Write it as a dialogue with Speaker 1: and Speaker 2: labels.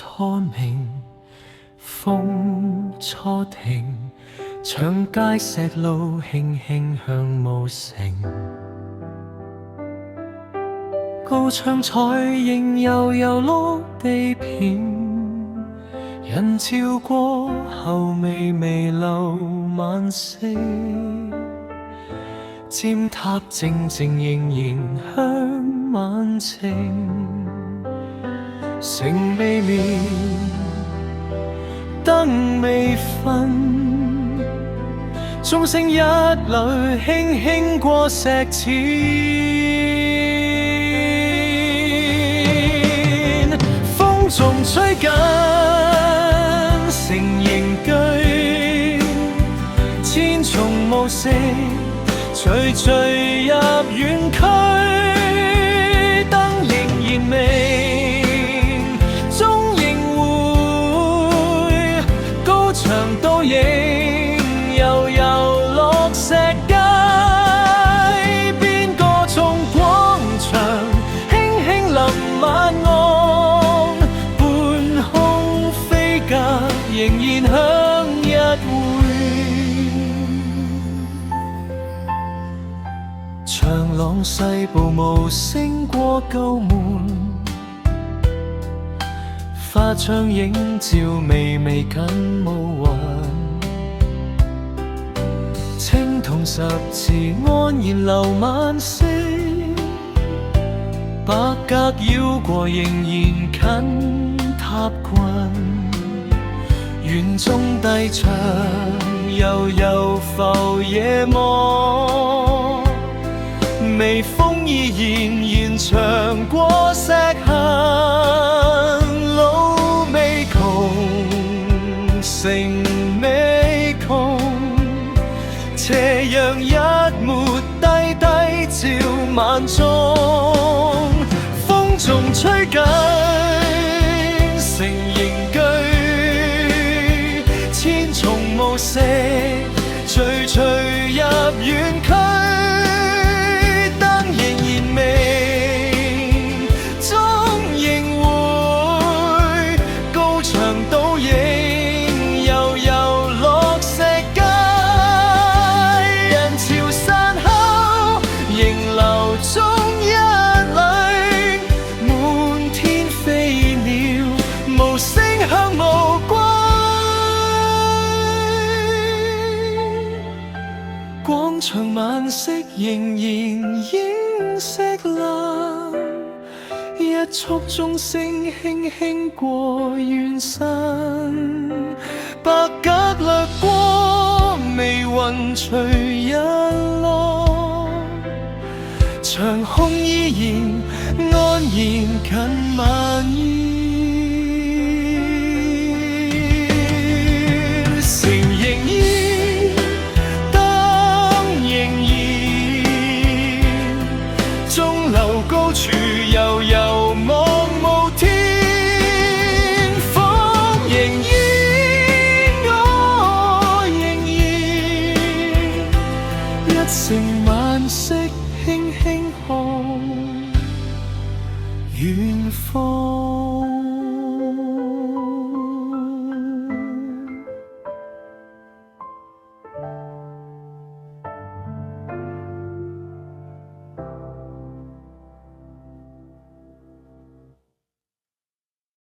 Speaker 1: 初明，風初停，長街石路輕輕向霧城。高窗彩映悠悠綠地片，人照過後微微流晚色。尖塔靜靜仍然香晚晴，城未滅，燈未瞓，鐘聲一縷輕輕過石淺，風仲吹緊城凝居，千重暮色徐徐入園區，燈仍然明，蹤仍會高牆倒影，悠悠落石街邊，歌頌廣場輕輕臨晚安，半空飛鴿仍然響一回。長廊細步無聲過舊門，花窗映照微微近霧雲，青銅十字安然流晚星，白鴿繞過仍然近塔群，園中低唱悠悠浮夜幕，微風依然延長過石痕，路未窮，城未窮，斜陽一抹低低照晚鐘，風仲吹緊城凝居，千重暮色徐徐入園區，廣場晚色仍然映色藍，一束鐘聲輕輕過遠山，白鴿掠過微雲隨日落，長空依然安然近晚。